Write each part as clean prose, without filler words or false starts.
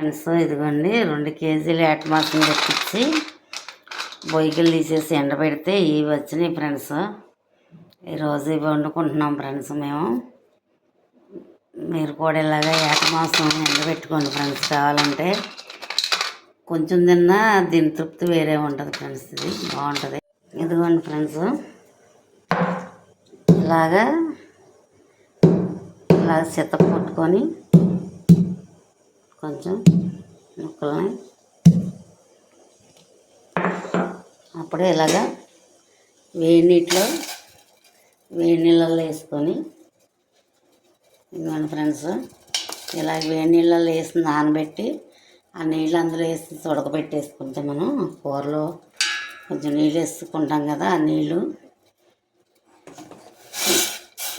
Friends ఇదిగోండి 2 కేజీలు ఏట మాసం తెప్పించి బొయ్యిలు తీసేసి ఎండబెడితే ఇవి వచ్చినాయి ఫ్రెండ్స్. ఈరోజు ఇవి వండుకుంటున్నాం ఫ్రెండ్స్. మీరు కూడా ఇలాగా ఏట మాసం ఎండబెట్టుకోండి ఫ్రెండ్స్. కావాలంటే కొంచెం తిన్నా దీని తృప్తి వేరే ఉంటుంది ఫ్రెండ్స్. ఇది బాగుంటుంది. ఇదిగోండి ఫ్రెండ్స్ ఇలాగా చెత్త కొట్టుకొని కొంచెం ముక్కల్ని అప్పుడే ఇలాగా వేడి నీళ్ళల్లో వేసుకొని ఇదిగోండి ఫ్రెండ్స్ ఇలా వేడి నీళ్ళల్లో వేసి నానబెట్టి ఆ నీళ్ళు అందులో వేసి ఉడకబెట్టేసుకుంటే మనం కూరలో కొంచెం నీళ్ళు వేసుకుంటాం కదా, ఆ నీళ్ళు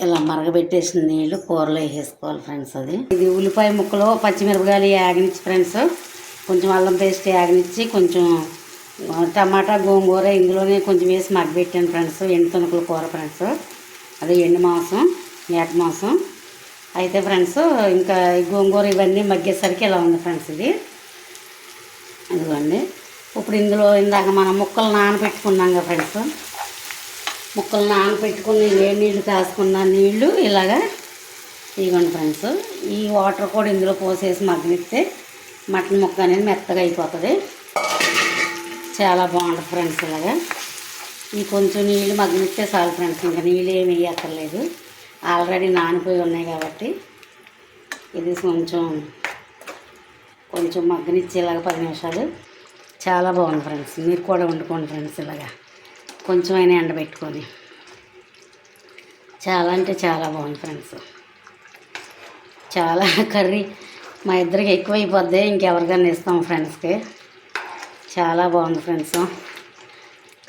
ఇలా మరగబెట్టేసిన నీళ్ళు కూరలో వేసేసుకోవాలి ఫ్రెండ్స్. ఇది ఉల్లిపాయ ముక్కలు పచ్చిమిరపకాయలు యాగనిచ్చి ఫ్రెండ్స్, కొంచెం అల్లం పేస్ట్ యాగనిచ్చి, కొంచెం టమాటా గోంగూర ఇందులోనే కొంచెం వేసి మగ్గబెట్టాను ఫ్రెండ్స్. ఎండు తొనకల కూర ఫ్రెండ్స్. అది ఎండు మాంసం, ఏట మాంసం అయితే ఫ్రెండ్స్. ఇంకా ఈ గోంగూర ఇవన్నీ మగ్గేసరికి ఇలా ఉంది ఫ్రెండ్స్. ఇదిగోండి. ఇప్పుడు ఇందులో ఇందాక మనం ముక్కలు నానబెట్టుకున్నాం కదా ఫ్రెండ్స్, ముక్కలు నానబెట్టుకుని వేడి నీళ్ళు కాసుకున్న నీళ్ళు ఇలాగా ఇదిగోండి ఫ్రెండ్స్. ఈ వాటర్ కూడా ఇందులో పోసేసి మగ్గనిస్తే మటన్ ముక్క అనేది మెత్తగా అయిపోతుంది. చాలా బాగుంటుంది ఫ్రెండ్స్. ఇలాగా ఈ కొంచెం నీళ్ళు మగ్గనిస్తే చాలు ఫ్రెండ్స్. ఇంకా నీళ్ళు ఏమి వేయక్కర్లేదు, ఆల్రెడీ నానిపోయి ఉన్నాయి కాబట్టి. ఇది కొంచెం మగ్గనిచ్చి ఇలాగ 10 నిమిషాలు చాలా బాగుంది ఫ్రెండ్స్. మీరు కూడా వండుకోండి ఫ్రెండ్స్. ఇలాగా కొంచెం అయినా ఎండబెట్టుకొని చాలా అంటే చాలా బాగుంది ఫ్రెండ్స్. చాలా కర్రీ మా ఇద్దరికి ఎక్కువైపోద్ది, ఇంకెవరికైనా ఇస్తాం ఫ్రెండ్స్కి. చాలా బాగుంది ఫ్రెండ్స్.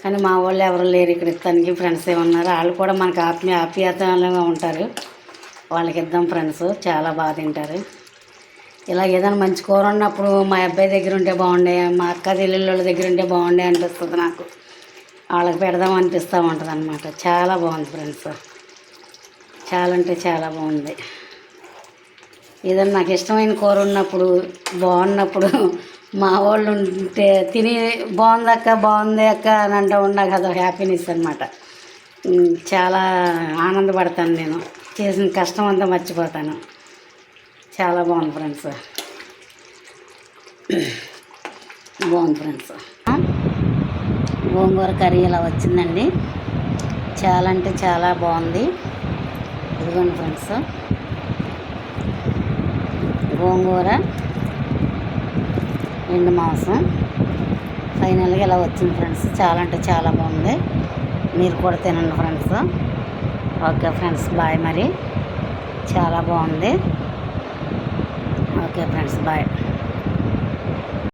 కానీ మా వాళ్ళు ఎవరు లేరు ఇక్కడ ఇస్తానికి. ఫ్రెండ్స్ ఏమన్నారు, వాళ్ళు కూడా మనకు ఆప్యాయంగా ఉంటారు. వాళ్ళకి ఇద్దాం ఫ్రెండ్స్. చాలా బాగా తింటారు. ఇలా ఏదైనా మంచి కూర ఉన్నప్పుడు మా అబ్బాయి దగ్గర ఉంటే బాగుండే, మా అక్క చెల్లెళ్ళ దగ్గర ఉంటే బాగుండే అనిపిస్తుంది నాకు. వాళ్ళకి పెడదాం అనిపిస్తూ ఉంటుంది అన్నమాట. చాలా బాగుంది ఫ్రెండ్స్. చాలా అంటే చాలా బాగుంది. ఏదైనా నాకు ఇష్టమైన కూర ఉన్నప్పుడు బాగున్నప్పుడు మా వాళ్ళు ఉంటే తిని బాగుంది అక్క అని అంటూ నాకు అదో హ్యాపీనెస్ అనమాట. చాలా ఆనందపడతాను. నేను చేసిన కష్టం అంతా మర్చిపోతాను. చాలా బాగుంది ఫ్రెండ్స్. బాగుంది ఫ్రెండ్స్. గోంగూర కర్రీ ఇలా వచ్చిందండి. చాలా అంటే చాలా బాగుంది. ఇదిగోండి ఫ్రెండ్స్ గోంగూర ఎండు మాంసం ఫైనల్గా ఇలా వచ్చింది ఫ్రెండ్స్. చాలా అంటే చాలా బాగుంది. మీరు కూడా తినండి ఫ్రెండ్స్. Okay friends, bye. మరి చాలా బాగుంది. Okay friends, bye.